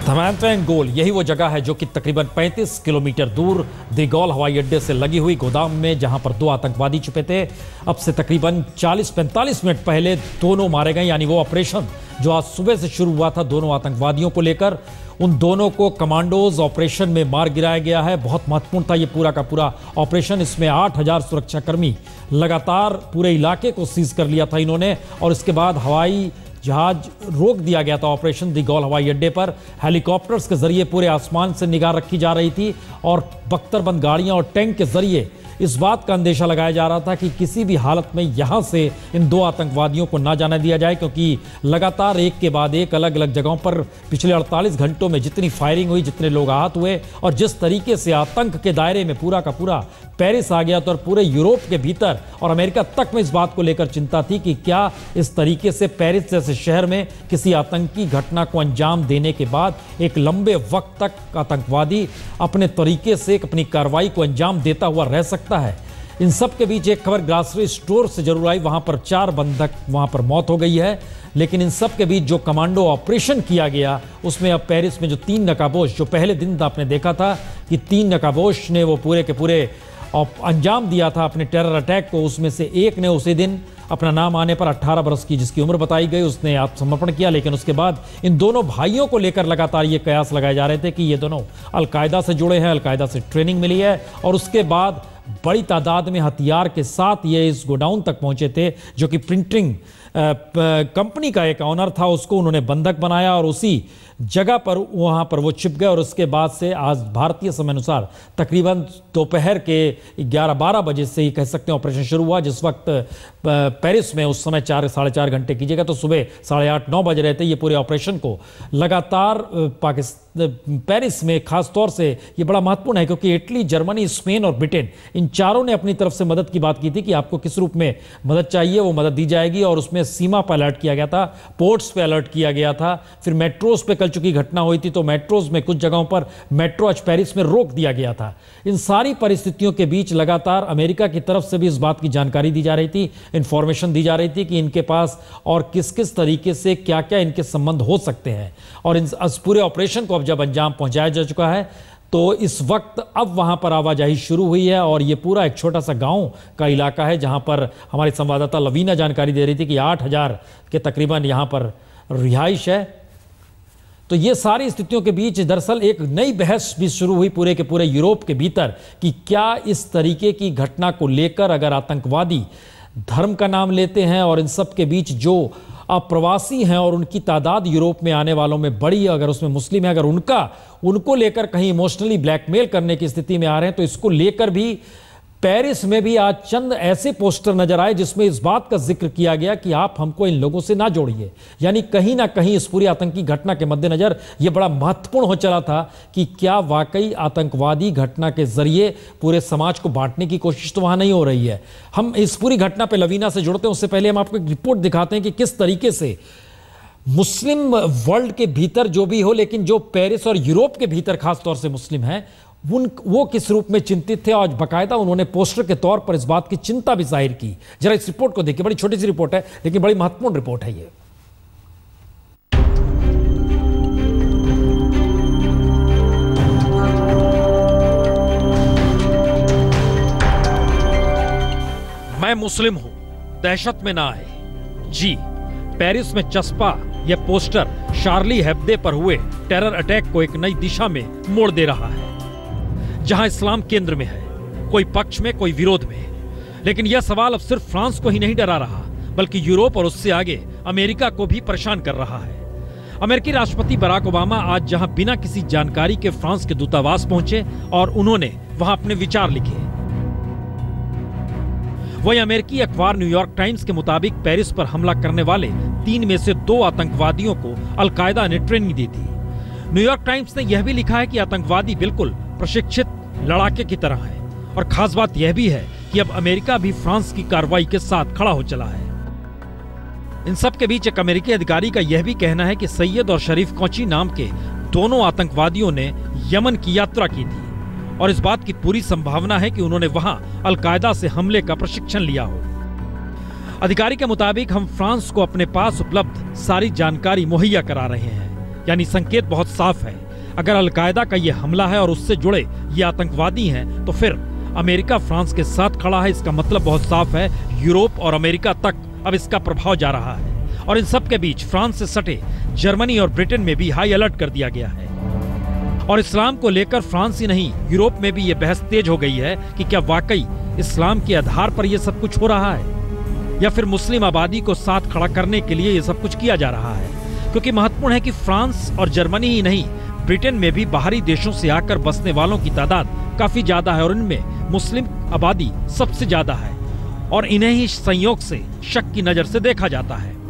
धमांतैंग गोल यही वो जगह है जो कि तकरीबन 35 किलोमीटर दूर द गॉल हवाई अड्डे से लगी हुई गोदाम में, जहां पर दो आतंकवादी छुपे थे। अब से तकरीबन 40-45 मिनट पहले दोनों मारे गए, यानी वो ऑपरेशन जो आज सुबह से शुरू हुआ था दोनों आतंकवादियों को लेकर, उन दोनों को कमांडोज ऑपरेशन में मार गिराया गया है। बहुत महत्वपूर्ण था ये पूरा का पूरा ऑपरेशन। इसमें 8000 सुरक्षाकर्मी लगातार पूरे इलाके को सीज कर लिया था इन्होंने, और इसके बाद हवाई जहाज रोक दिया गया था ऑपरेशन द गॉल हवाई अड्डे पर। हेलीकॉप्टर्स के जरिए पूरे आसमान से निगाह रखी जा रही थी और बख्तरबंद गाड़ियां और टैंक के जरिए इस बात का अंदेशा लगाया जा रहा था कि किसी भी हालत में यहां से इन दो आतंकवादियों को ना जाने दिया जाए, क्योंकि लगातार एक के बाद एक अलग अलग जगहों पर पिछले 48 घंटों में जितनी फायरिंग हुई, जितने लोग आहत हुए और जिस तरीके से आतंक के दायरे में पूरा का पूरा पेरिस आ गया, तो पूरे यूरोप के भीतर और अमेरिका तक में इस बात को लेकर चिंता थी कि क्या इस तरीके से पेरिस जैसे शहर में किसी आतंकी घटना को अंजाम देने के बाद एक लंबे वक्त तक आतंकवादी अपने तरीके से अपनी कार्रवाई को अंजाम देता हुआ रह सकता है। इन सब के बीच एक खबर ग्रॉसरी स्टोर से जरूर आई, वहां पर 4 बंधक वहां पर मौत हो गई है। लेकिन इन सब के बीच जो कमांडो ऑपरेशन किया गया उसमें अब पेरिस में जो 3 नकाबपोश, जो पहले दिन आपने देखा था कि 3 नकाबपोश ने वो पूरे के पूरे अंजाम दिया था अपने टेरर अटैक को, उसमें से एक ने उसी दिन अपना नाम आने पर 18 बरस की जिसकी उम्र बताई गई उसने आत्मसमर्पण किया। लेकिन उसके बाद इन दोनों भाइयों को लेकर लगातार ये कयास लगाए जा रहे थे कि ये दोनों अलकायदा से जुड़े हैं, अलकायदा से ट्रेनिंग मिली है, और उसके बाद बड़ी तादाद में हथियार के साथ ये इस गोडाउन तक पहुंचे थे जो कि प्रिंटिंग कंपनी का एक ऑनर था, उसको उन्होंने बंधक बनाया और उसी जगह पर वहां पर वो छिप गए। और उसके बाद से आज भारतीय समय अनुसार तकरीबन दोपहर के 11-12 बजे से ही कह सकते हैं ऑपरेशन शुरू हुआ। जिस वक्त पेरिस में उस समय 4-4.5 घंटे कीजिएगा तो सुबह 8:30-9 बज रहे थे। ये पूरे ऑपरेशन को लगातार पेरिस में खास तौर से ये बड़ा महत्वपूर्ण है क्योंकि इटली, जर्मनी, स्पेन और ब्रिटेन, इन चारों ने अपनी तरफ से मदद की बात की थी कि आपको किस रूप में मदद चाहिए वो मदद दी जाएगी। और उसमें सीमा पर अलर्ट किया गया था, पोर्ट्स पे अलर्ट किया गया था, फिर मेट्रोज पे कल चुकी घटना हुई थी तो मेट्रोज में कुछ जगहों पर मेट्रो आज पेरिस में रोक दिया गया था। इन सारी परिस्थितियों के बीच लगातार अमेरिका की तरफ से भी इस बात की जानकारी दी जा रही थी, इंफॉर्मेशन दी जा रही थी कि इनके पास और किस किस तरीके से क्या क्या इनके संबंध हो सकते हैं। और इस पूरे ऑपरेशन को अब जब अंजाम पहुंचाया जा चुका है तो इस वक्त अब वहां पर आवाजाही शुरू हुई है। और ये पूरा एक छोटा सा गांव का इलाका है जहां पर हमारी संवाददाता लवीना जानकारी दे रही थी कि 8000 के तकरीबन यहां पर रिहाइश है। तो ये सारी स्थितियों के बीच दरअसल एक नई बहस भी शुरू हुई पूरे के पूरे यूरोप के भीतर कि क्या इस तरीके की घटना को लेकर अगर आतंकवादी धर्म का नाम लेते हैं और इन सब के बीच जो अप्रवासी हैं और उनकी तादाद यूरोप में आने वालों में बड़ी, अगर उसमें मुस्लिम है, अगर उनको लेकर कहीं इमोशनली ब्लैकमेल करने की स्थिति में आ रहे हैं, तो इसको लेकर भी पेरिस में भी आज चंद ऐसे पोस्टर नजर आए जिसमें इस बात का जिक्र किया गया कि आप हमको इन लोगों से ना जोड़िए। यानी कहीं ना कहीं इस पूरी आतंकी घटना के मद्देनजर यह बड़ा महत्वपूर्ण हो चला था कि क्या वाकई आतंकवादी घटना के जरिए पूरे समाज को बांटने की कोशिश तो वहां नहीं हो रही है। हम इस पूरी घटना पर लवीना से जुड़ते हैं उससे पहले हम आपको एक रिपोर्ट दिखाते हैं कि किस तरीके से मुस्लिम वर्ल्ड के भीतर जो भी हो, लेकिन जो पेरिस और यूरोप के भीतर खासतौर से मुस्लिम हैं वो किस रूप में चिंतित थे। और बाकायदा उन्होंने पोस्टर के तौर पर इस बात की चिंता भी जाहिर की। जरा इस रिपोर्ट को देखिए, बड़ी छोटी सी रिपोर्ट है लेकिन बड़ी महत्वपूर्ण रिपोर्ट है ये। मैं मुस्लिम हूं, दहशत में ना आए। जी, पेरिस में चस्पा यह पोस्टर शार्ली हेब्दे पर हुए टेरर अटैक को एक नई दिशा में मोड़ दे रहा है, जहां इस्लाम केंद्र में है, कोई पक्ष में कोई विरोध में। लेकिन यह सवाल अब सिर्फ फ्रांस को ही नहीं डरा रहा बल्कि यूरोप और उससे आगे अमेरिका को भी परेशान कर रहा है। अमेरिकी राष्ट्रपति बराक ओबामा आज जहां बिना किसी जानकारी के फ्रांस के दूतावास पहुंचे और उन्होंने वहां अपने विचार लिखे। वही अमेरिकी अखबार न्यूयॉर्क टाइम्स के मुताबिक पेरिस पर हमला करने वाले 3 में से 2 आतंकवादियों को अलकायदा ने ट्रेनिंग दी थी। न्यूयॉर्क टाइम्स ने यह भी लिखा है कि आतंकवादी बिल्कुल प्रशिक्षित लड़ाके की तरह है। और खास बात यह भी है कि अब अमेरिका भी फ्रांस की कार्रवाई के साथ खड़ा हो चला है। इन सब के बीच एक अमेरिकी अधिकारी का यह भी कहना है कि सैयद और शरीफ कोची नाम के दोनों आतंकवादियों ने यमन की यात्रा की थी और इस बात की पूरी संभावना है कि उन्होंने वहां अलकायदा से हमले का प्रशिक्षण लिया हो। अधिकारी के मुताबिक हम फ्रांस को अपने पास उपलब्ध सारी जानकारी मुहैया करा रहे हैं। यानी संकेत बहुत साफ है। अगर अलकायदा का ये हमला है और उससे जुड़े ये आतंकवादी हैं, तो फिर अमेरिका फ्रांस के साथ खड़ा है। इसका मतलब बहुत साफ है, यूरोप और अमेरिका तक अब इसका प्रभाव जा रहा है। और इन सब के बीच फ्रांस से सटे जर्मनी और ब्रिटेन में भी हाई अलर्ट कर दिया गया है। और इस्लाम को लेकर फ्रांस ही नहीं, यूरोप में भी ये बहस तेज हो गई है कि क्या वाकई इस्लाम के आधार पर यह सब कुछ हो रहा है, या फिर मुस्लिम आबादी को साथ खड़ा करने के लिए ये सब कुछ किया जा रहा है। क्योंकि महत्वपूर्ण है कि फ्रांस और जर्मनी ही नहीं, ब्रिटेन में भी बाहरी देशों से आकर बसने वालों की तादाद काफी ज्यादा है और इनमें मुस्लिम आबादी सबसे ज्यादा है। और इन्हें ही संयोग से शक की नजर से देखा जाता है।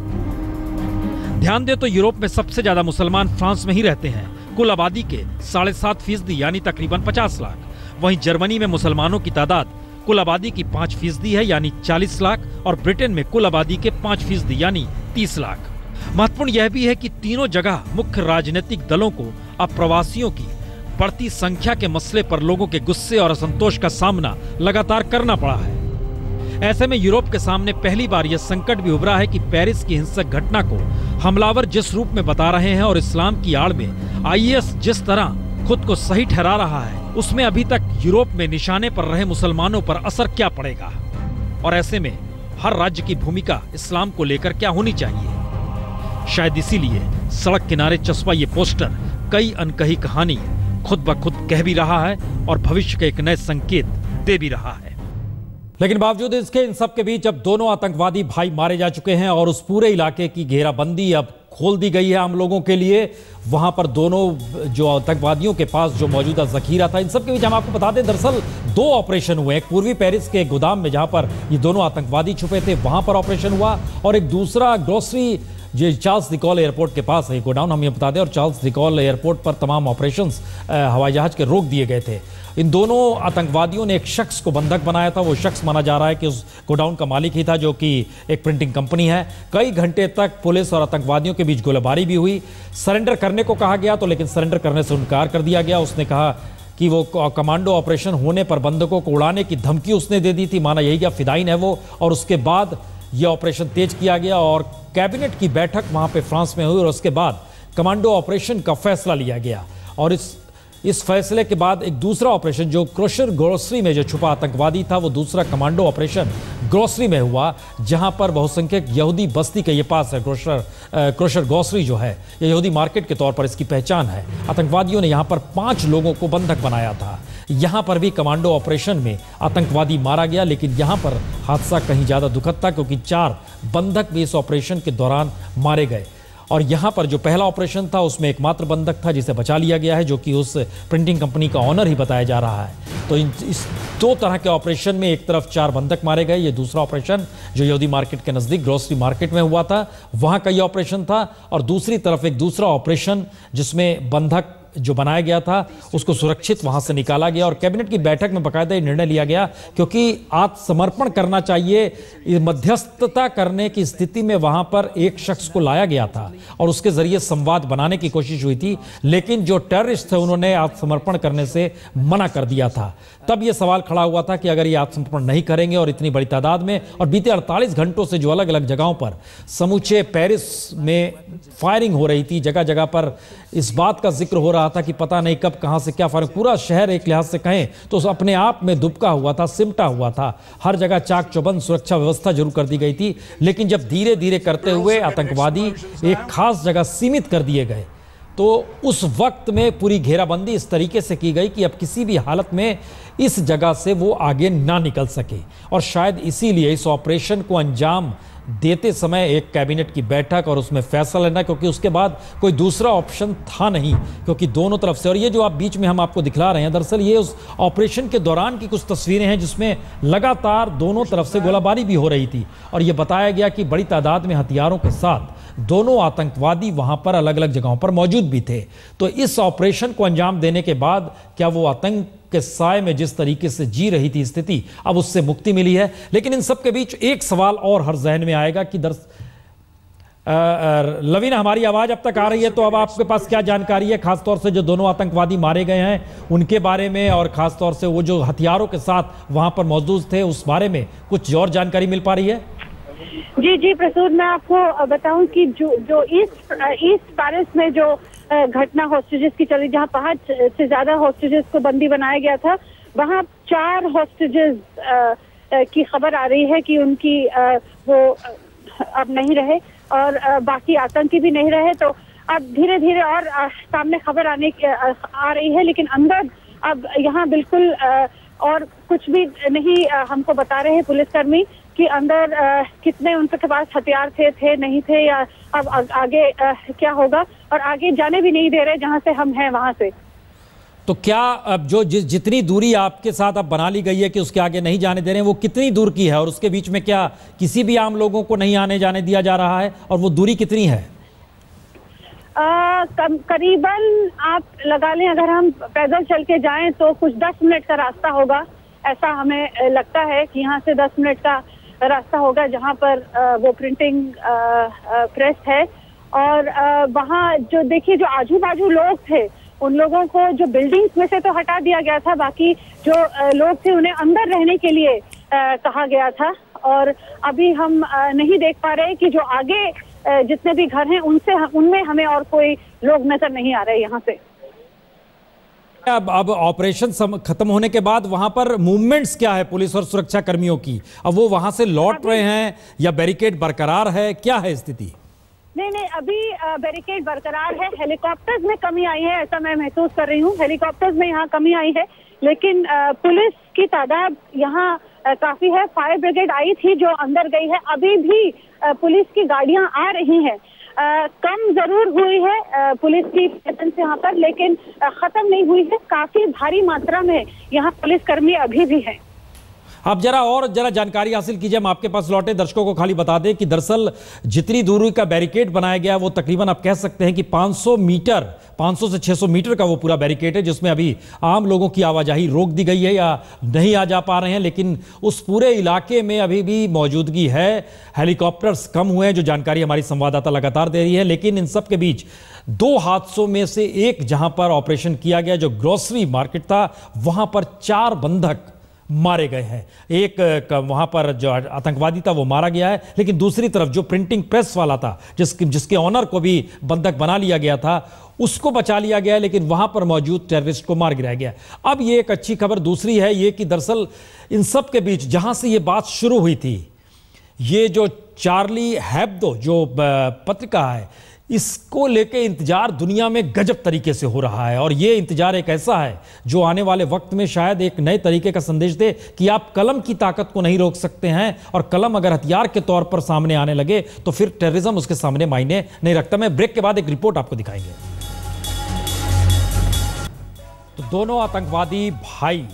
ध्यान दे तो यूरोप में सबसे ज्यादा मुसलमान फ्रांस में ही रहते हैं, कुल आबादी के 7.5% यानी तकरीबन 50 लाख। वहीं जर्मनी में मुसलमानों की तादाद कुल आबादी की 5% है यानी 40 लाख, और ब्रिटेन में कुल आबादी के 5% यानी 30 लाख। महत्वपूर्ण यह भी है कि तीनों जगह मुख्य राजनीतिक दलों को अब प्रवासियों की बढ़ती संख्या के मसले पर लोगों के गुस्से और असंतोष का सामना लगातार करना पड़ा है। ऐसे में यूरोप के सामने पहली बार यह संकट भी उभरा है कि पेरिस की हिंसक घटना को हमलावर जिस रूप में बता रहे हैं और इस्लाम की आड़ में आईएस जिस तरह खुद को सही ठहरा रहा है, उसमें अभी तक यूरोप में निशाने पर रहे मुसलमानों पर असर क्या पड़ेगा। और ऐसे में हर राज्य की भूमिका इस्लाम को लेकर क्या होनी चाहिए। शायद इसीलिए सड़क किनारे चस्पा ये पोस्टर कई अनकही कहानी खुद ब खुद कह भी रहा है और भविष्य के एक नए संकेत दे भी रहा है। लेकिन बावजूद इसके इन सब के बीच अब दोनों आतंकवादी भाई मारे जा चुके हैं और उस पूरे इलाके की घेराबंदी अब खोल दी गई है आम लोगों के लिए। वहां पर दोनों जो आतंकवादियों के पास जो मौजूदा जखीरा था, इन सब के बीच हम आपको बता दें, दरअसल 2 ऑपरेशन हुए। एक पूर्वी पेरिस के गोदाम में जहां पर ये दोनों आतंकवादी छुपे थे, वहां पर ऑपरेशन हुआ, और एक दूसरा ग्रोसरी जो चार्ल्स डी गॉल एयरपोर्ट के पास है गोडाउन, हम ये बता दें। और चार्ल्स डी गॉल एयरपोर्ट पर तमाम ऑपरेशंस हवाई जहाज के रोक दिए गए थे। इन दोनों आतंकवादियों ने एक शख्स को बंधक बनाया था। वो शख्स माना जा रहा है कि उस गोडाउन का मालिक ही था, जो कि एक प्रिंटिंग कंपनी है। कई घंटे तक पुलिस और आतंकवादियों के बीच गोलीबारी भी हुई। सरेंडर करने को कहा गया, तो लेकिन सरेंडर करने से इनकार कर दिया गया। उसने कहा कि वो कमांडो ऑपरेशन होने पर बंधकों को उड़ाने की धमकी उसने दे दी थी, माना यही क्या फिदाइन है वो। और उसके बाद यह ऑपरेशन तेज किया गया और कैबिनेट की बैठक वहां पे फ्रांस में हुई और उसके बाद कमांडो ऑपरेशन का फैसला लिया गया। और इस फैसले के बाद एक दूसरा ऑपरेशन जो क्रोशर ग्रोसरी में जो छुपा आतंकवादी था, वो दूसरा कमांडो ऑपरेशन ग्रोसरी में हुआ, जहां पर बहुसंख्यक यहूदी बस्ती के ये पास है। क्रोशर ग्रोसरी जो है ये यहूदी मार्केट के तौर पर इसकी पहचान है। आतंकवादियों ने यहां पर 5 लोगों को बंधक बनाया था। यहां पर भी कमांडो ऑपरेशन में आतंकवादी मारा गया, लेकिन यहां पर हादसा कहीं ज्यादा दुखद था क्योंकि 4 बंधक भी इस ऑपरेशन के दौरान मारे गए। और यहां पर जो पहला ऑपरेशन था उसमें एकमात्र बंधक था जिसे बचा लिया गया है, जो कि उस प्रिंटिंग कंपनी का ऑनर ही बताया जा रहा है। तो इस 2 तरह के ऑपरेशन में एक तरफ 4 बंधक मारे गए। ये दूसरा ऑपरेशन जो यहूदी मार्केट के नजदीक ग्रोसरी मार्केट में हुआ था, वहां का ये ऑपरेशन था। और दूसरी तरफ एक दूसरा ऑपरेशन जिसमें बंधक जो बनाया गया था उसको सुरक्षित वहां से निकाला गया। और कैबिनेट की बैठक में बाकायदा निर्णय लिया गया, क्योंकि आत्मसमर्पण करना चाहिए। मध्यस्थता करने की स्थिति में वहां पर एक शख्स को लाया गया था और उसके जरिए संवाद बनाने की कोशिश हुई थी, लेकिन जो टेररिस्ट थे उन्होंने आत्मसमर्पण करने से मना कर दिया था। तब यह सवाल खड़ा हुआ था कि अगर ये आत्मसमर्पण नहीं करेंगे और इतनी बड़ी तादाद में, और बीते 48 घंटों से जो अलग अलग जगहों पर समूचे पेरिस में फायरिंग हो रही थी, जगह जगह पर इस बात का जिक्र हो रहा था कि पता नहीं कब कहां से क्या फायरिंग। पूरा शहर एक लिहाज से कहें तो अपने आप में दुबका हुआ था, सिमटा हुआ था। हर जगह चाक चौबंद सुरक्षा व्यवस्था जरूर कर दी गई थी, लेकिन जब धीरे धीरे करते हुए आतंकवादी एक खास जगह सीमित कर दिए गए, तो उस वक्त में पूरी घेराबंदी इस तरीके से की गई कि अब किसी भी हालत में इस जगह से वो आगे ना निकल सके। और शायद इसीलिए इस ऑपरेशन को अंजाम देते समय एक कैबिनेट की बैठक और उसमें फैसला लेना, क्योंकि उसके बाद कोई दूसरा ऑप्शन था नहीं, क्योंकि दोनों तरफ से। और ये जो आप बीच में हम आपको दिखला रहे हैं, दरअसल ये उस ऑपरेशन के दौरान की कुछ तस्वीरें हैं जिसमें लगातार दोनों तरफ से गोलाबारी भी हो रही थी। और ये बताया गया कि बड़ी तादाद में हथियारों के साथ दोनों आतंकवादी वहां पर अलग अलग जगहों पर मौजूद भी थे। तो इस ऑपरेशन को अंजाम देने के बाद क्या वो आतंक के साए में जिस तरीके से जी रही थी स्थिति, अब उससे मुक्ति मिली है। लेकिन इन सब के बीच एक सवाल और हर जहन में आएगा कि लवीना, हमारी आवाज अब तक आ रही है, तो अब आपके पास क्या जानकारी है, खासतौर से जो दोनों आतंकवादी मारे गए हैं उनके बारे में, और खासतौर से वो जो हथियारों के साथ वहां पर मौजूद थे उस बारे में कुछ और जानकारी मिल पा रही है? जी प्रसूद, मैं आपको बताऊं कि जो ईस्ट पेरिस में जो घटना हॉस्टेजेस की चली, जहां 5 से ज्यादा हॉस्टेजेस को बंदी बनाया गया था, वहां 4 हॉस्टेजेस की खबर आ रही है कि उनकी वो अब नहीं रहे और बाकी आतंकी भी नहीं रहे। तो अब धीरे धीरे और सामने खबर आ रही है, लेकिन अंदर अब यहाँ बिल्कुल और कुछ भी नहीं हमको बता रहे हैं पुलिसकर्मी कि अंदर कितने उनके पास हथियार थे नहीं थे, या अब आगे क्या होगा, और आगे जाने भी नहीं दे रहे जहां से हम हैं वहां से। तो क्या अब जो जितनी दूरी आपके साथ अब बना ली गई है कि उसके आगे नहीं जाने दे रहे हैं, वो कितनी दूर की है, और उसके बीच में क्या किसी भी आम लोगों को नहीं आने जाने दिया जा रहा है, और वो दूरी कितनी है? करीबन आप लगा लें, अगर हम पैदल चल के जाएं तो कुछ 10 मिनट का रास्ता होगा, ऐसा हमें लगता है कि यहाँ से 10 मिनट का रास्ता होगा जहाँ पर वो प्रिंटिंग प्रेस है। और वहाँ जो देखिए जो आजू बाजू लोग थे, उन लोगों को जो बिल्डिंग्स में से तो हटा दिया गया था, बाकी जो लोग थे उन्हें अंदर रहने के लिए कहा गया था। और अभी हम नहीं देख पा रहे कि जो आगे जितने भी घर हैं उनमें हमें और कोई लोग नजर नहीं आ रहे यहाँ से। अब ऑपरेशन खत्म होने के बाद वहां पर मूवमेंट्स क्या है पुलिस और सुरक्षा कर्मियों की? अब वो वहां से लौट रहे हैं या बैरिकेड बरकरार है, क्या है स्थिति? नहीं, अभी बैरिकेड बरकरार है। हेलीकॉप्टर्स में कमी आई है, ऐसा मैं महसूस कर रही हूँ। हेलीकॉप्टर्स में यहाँ कमी आई है, लेकिन पुलिस की तादाद यहाँ काफी है। फायर ब्रिगेड आई थी जो अंदर गई है, अभी भी पुलिस की गाड़ियां आ रही हैं। कम जरूर हुई है पुलिस की प्रेजेंस यहाँ पर, लेकिन खत्म नहीं हुई है। काफी भारी मात्रा में यहाँ पुलिसकर्मी अभी भी हैं। आप जरा जानकारी हासिल कीजिए, हम आपके पास लौटे। दर्शकों को खाली बता दें कि दरअसल जितनी दूरी का बैरिकेड बनाया गया वो तकरीबन आप कह सकते हैं कि 500 से 600 मीटर का वो पूरा बैरिकेड है, जिसमें अभी आम लोगों की आवाजाही रोक दी गई है या नहीं आ जा पा रहे हैं। लेकिन उस पूरे इलाके में अभी भी मौजूदगी है। हेलीकॉप्टर्स कम हुए हैं, जो जानकारी हमारी संवाददाता लगातार दे रही है। लेकिन इन सब के बीच 2 हादसों में से एक जहां पर ऑपरेशन किया गया, जो ग्रोसरी मार्केट था, वहां पर 4 बंधक मारे गए हैं। एक वहां पर जो आतंकवादी था वो मारा गया है, लेकिन दूसरी तरफ जो प्रिंटिंग प्रेस वाला था, जिसके ऑनर को भी बंधक बना लिया गया था, उसको बचा लिया गया है, लेकिन वहां पर मौजूद टेररिस्ट को मार गिराया गया। अब ये एक अच्छी खबर दूसरी है ये कि दरअसल इन सब के बीच जहां से ये बात शुरू हुई थी, ये जो चार्ली हेब्दो जो पत्रिका है, इसको लेके इंतजार दुनिया में गजब तरीके से हो रहा है। और ये इंतजार एक ऐसा है जो आने वाले वक्त में शायद एक नए तरीके का संदेश दे कि आप कलम की ताकत को नहीं रोक सकते हैं, और कलम अगर हथियार के तौर पर सामने आने लगे तो फिर टेररिज्म उसके सामने मायने नहीं रखता। मैं ब्रेक के बाद एक रिपोर्ट आपको दिखाएंगे। तो दोनों आतंकवादी भाई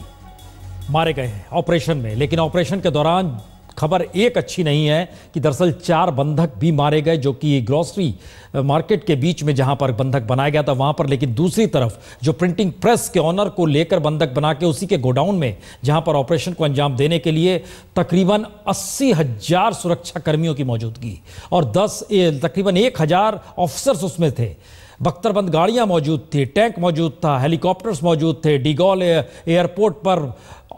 मारे गए हैं ऑपरेशन में, लेकिन ऑपरेशन के दौरान खबर एक अच्छी नहीं है कि दरअसल 4 बंधक भी मारे गए, जो कि ग्रोसरी मार्केट के बीच में जहां पर बंधक बनाया गया था वहां पर। लेकिन दूसरी तरफ जो प्रिंटिंग प्रेस के ऑनर को लेकर बंधक बना के उसी के गोडाउन में जहां पर ऑपरेशन को अंजाम देने के लिए तकरीबन 80,000 सुरक्षा कर्मियों की मौजूदगी और तकरीबन 1,000 ऑफिसर्स उसमें थे। बख्तरबंद गाड़ियां मौजूद थी, टैंक मौजूद था, हेलीकॉप्टर्स मौजूद थे। डिगॉल एयरपोर्ट पर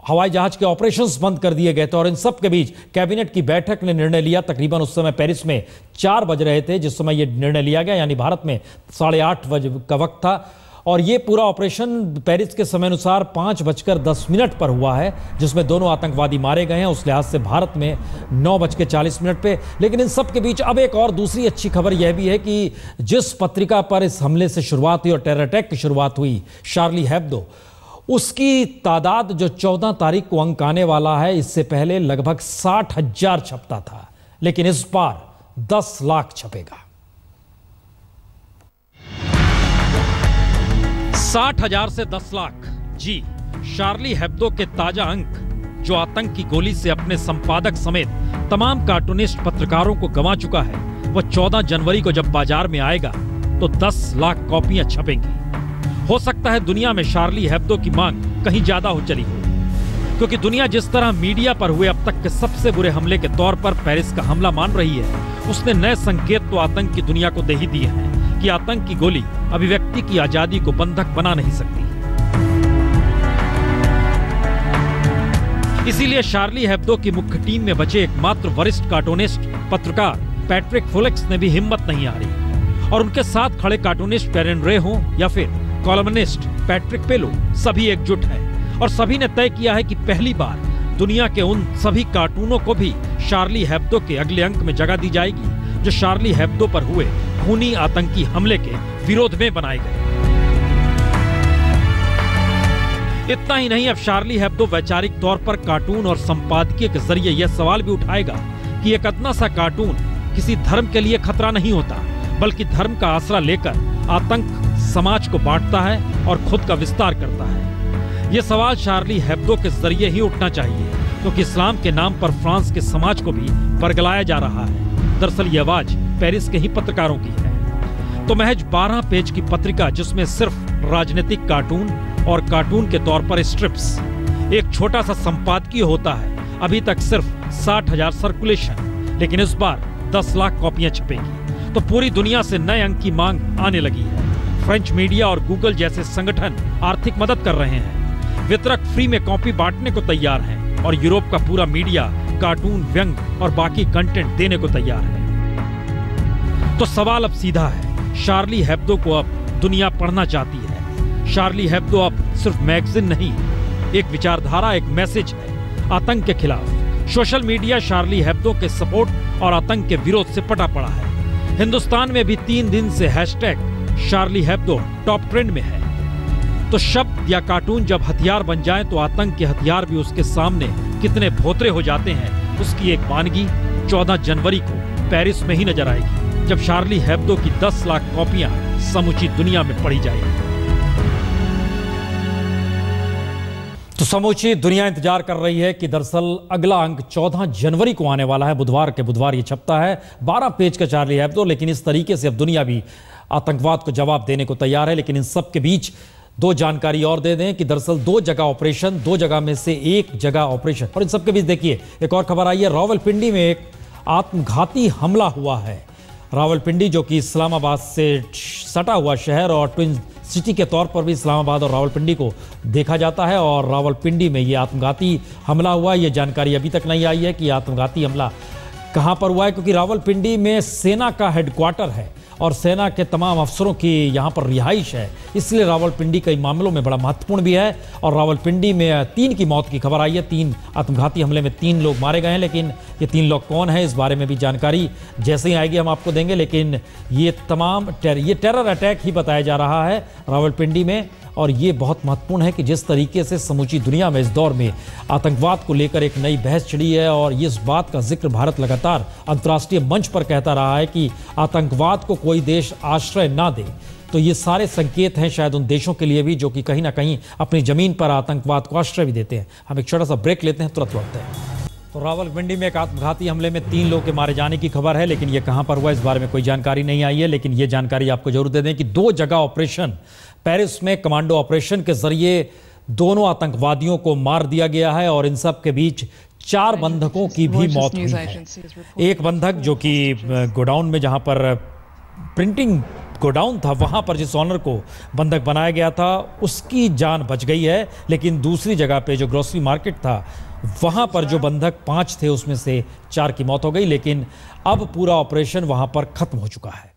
हवाई जहाज के ऑपरेशंस बंद कर दिए गए थे। और इन सब के बीच कैबिनेट की बैठक ने निर्णय लिया, तकरीबन उस समय पेरिस में 4 बज रहे थे जिस समय यह निर्णय लिया गया, यानी भारत में 8:30 बजे का वक्त था। और ये पूरा ऑपरेशन पेरिस के समय अनुसार 5:10 पर हुआ है, जिसमें दोनों आतंकवादी मारे गए हैं। उस लिहाज से भारत में 9:40 पे। लेकिन इन सब के बीच अब एक और दूसरी अच्छी खबर यह भी है कि जिस पत्रिका पर इस हमले से शुरुआत हुई और टेरर अटैक की शुरुआत हुई, शार्ली हेब्दो, उसकी तादाद जो 14 तारीख को अंक आने वाला है, इससे पहले लगभग 60,000 छपता था, लेकिन इस बार 10 लाख छपेगा। 60,000 से 10 लाख। जी, शार्ली हेब्दो के ताजा अंक, जो आतंक की गोली से अपने संपादक समेत तमाम कार्टूनिस्ट पत्रकारों को गंवा चुका है, वह 14 जनवरी को जब बाजार में आएगा तो 10 लाख कॉपियां छपेंगी। हो सकता है दुनिया में शार्ली हेब्दो की मांग कहीं ज्यादा हो चली हो, क्योंकि दुनिया जिस तरह मीडिया पर हुए अब तक के सबसे बुरे हमले के तौर पर पेरिस का हमला मान रही है, उसने नए संकेत तो आतंक की दुनिया को दे ही दिए हैं कि आतंक की गोली अभिव्यक्ति की आजादी को बंधक बना नहीं सकती। इसीलिए शार्ली हेब्दो की मुख्य टीम में बचे एकमात्र वरिष्ठ कार्टूनिस्ट पत्रकार पैट्रिक फुलेक्स ने भी हिम्मत नहीं हारी और उनके साथ खड़े कार्टूनिस्ट कैरन रे हों या फिर कॉलमनिस्ट पैट्रिक पेलो, सभी एकजुट हैं और सभी ने तय किया है कि पहली बार दुनिया के उन सभी कार्टूनों को भी शार्ली हेब्दो के अगले अंक में जगह दी जाएगी जो शार्ली हेब्दो पर हुए खूनी आतंकी हमले के विरोध में बनाए गए। इतना ही नहीं, अब शार्ली हेब्दो वैचारिक तौर पर कार्टून और संपादकीय के जरिए यह सवाल भी उठाएगा कि एक अदना सा कार्टून किसी धर्म के लिए खतरा नहीं होता, बल्कि धर्म का आसरा लेकर आतंक समाज को बांटता है और खुद का विस्तार करता है। यह सवाल शार्ली हेब्दो के जरिए ही उठना चाहिए, क्योंकि इस्लाम के नाम पर फ्रांस के समाज को भी बरगलाया जा रहा है। दरअसल ये आवाज पेरिस के ही पत्रकारों की है। तो महज 12 पेज की पत्रिका, जिसमें सिर्फ राजनीतिक कार्टून और कार्टून के तौर पर स्ट्रिप्स, एक छोटा सा संपादकीय होता है। अभी तक सिर्फ 60,000 सर्कुलेशन, लेकिन इस बार 10 लाख कॉपियां छपेगी। तो पूरी दुनिया से नए अंक की मांग आने लगी है। फ्रेंच मीडिया और गूगल जैसे संगठन आर्थिक मदद कर रहे हैं। वितरक फ्री में कॉपी बांटने को तैयार हैं और यूरोप का पूरा मीडिया कार्टून, व्यंग और बाकी कंटेंट देने को तैयार है। तो सवाल अब सीधा है, शार्ली हेब्दो को अब दुनिया पढ़ना चाहती है। शार्ली हेब्दो अब सिर्फ मैगजीन नहीं, एक विचारधारा, एक मैसेज है आतंक के खिलाफ। सोशल मीडिया शार्ली हेब्दो के सपोर्ट और आतंक के विरोध से पटा पड़ा है। हिंदुस्तान में भी 3 दिन से हैशटैग शार्ली हेब्दो टॉप ट्रेंड में है। तो शब्द या कार्टून जब हथियार बन जाए तो आतंक के हथियार भी उसके सामने कितने भोतरे हो जाते हैं, उसकी एक वानगी 14 जनवरी को पेरिस में ही नजर आएगी, जब शार्ली हेब्दो की 10 लाख कॉपियां समूची दुनिया में पढ़ी जाएगी। तो समूची दुनिया इंतजार कर रही है कि दरअसल अगला अंक 14 जनवरी को आने वाला है। बुधवार के बुधवार ये छपता है, 12 पेज का शार्ली हेब्दो। लेकिन इस तरीके से अब दुनिया भी आतंकवाद को जवाब देने को तैयार है। लेकिन इन सब के बीच दो जानकारी और दे दें कि दरअसल 2 जगह ऑपरेशन, 2 जगह में से 1 जगह ऑपरेशन। और इन सब के बीच देखिए एक और खबर आई है, रावलपिंडी में एक आत्मघाती हमला हुआ है। रावलपिंडी जो कि इस्लामाबाद से सटा हुआ शहर और ट्विन सिटी के तौर पर भी इस्लामाबाद और रावलपिंडी को देखा जाता है, और रावलपिंडी में ये आत्मघाती हमला हुआ। ये जानकारी अभी तक नहीं आई है कि आत्मघाती हमला कहां पर हुआ है, क्योंकि रावलपिंडी में सेना का हेडक्वार्टर है और सेना के तमाम अफसरों की यहां पर रिहाइश है, इसलिए रावलपिंडी कई मामलों में बड़ा महत्वपूर्ण भी है। और रावलपिंडी में 3 की मौत की खबर आई है। 3 आत्मघाती हमले में 3 लोग मारे गए हैं, लेकिन ये 3 लोग कौन है, इस बारे में भी जानकारी जैसे ही आएगी हम आपको देंगे। लेकिन ये तमाम टेरर अटैक ही बताया जा रहा है रावलपिंडी में, और ये बहुत महत्वपूर्ण है कि जिस तरीके से समूची दुनिया में इस दौर में आतंकवाद को लेकर एक नई बहस छिड़ी है, और इस बात का जिक्र भारत लगातार अंतर्राष्ट्रीय मंच पर कहता रहा है कि आतंकवाद को कोई देश आश्रय ना दे। तो ये सारे संकेत हैं शायद उन देशों के लिए भी जो कि कहीं ना कहीं अपनी जमीन पर आतंकवाद को आश्रय भी देते हैं। हम एक छोटा सा ब्रेक लेते हैं, तुरंत लौटते हैं। तो रावलपिंडी में एक आत्मघाती हमले में 3 लोगों के मारे जाने की खबर है, लेकिन ये कहां पर हुआ इस बारे में कोई जानकारी नहीं आई है। लेकिन ये जानकारी आपको जरूर दे दें कि 2 जगह ऑपरेशन, पेरिस में कमांडो ऑपरेशन के जरिए दोनों आतंकवादियों को मार दिया गया है, और इन सब के बीच 4 बंधकों की भी मौत हुई है। एक बंधक जो कि गोडाउन में, जहां पर प्रिंटिंग गोडाउन था, वहां पर जिस ऑनर को बंधक बनाया गया था उसकी जान बच गई है। लेकिन दूसरी जगह पे जो ग्रोसरी मार्केट था, वहां पर जो बंधक 5 थे उसमें से 4 की मौत हो गई। लेकिन अब पूरा ऑपरेशन वहां पर खत्म हो चुका है।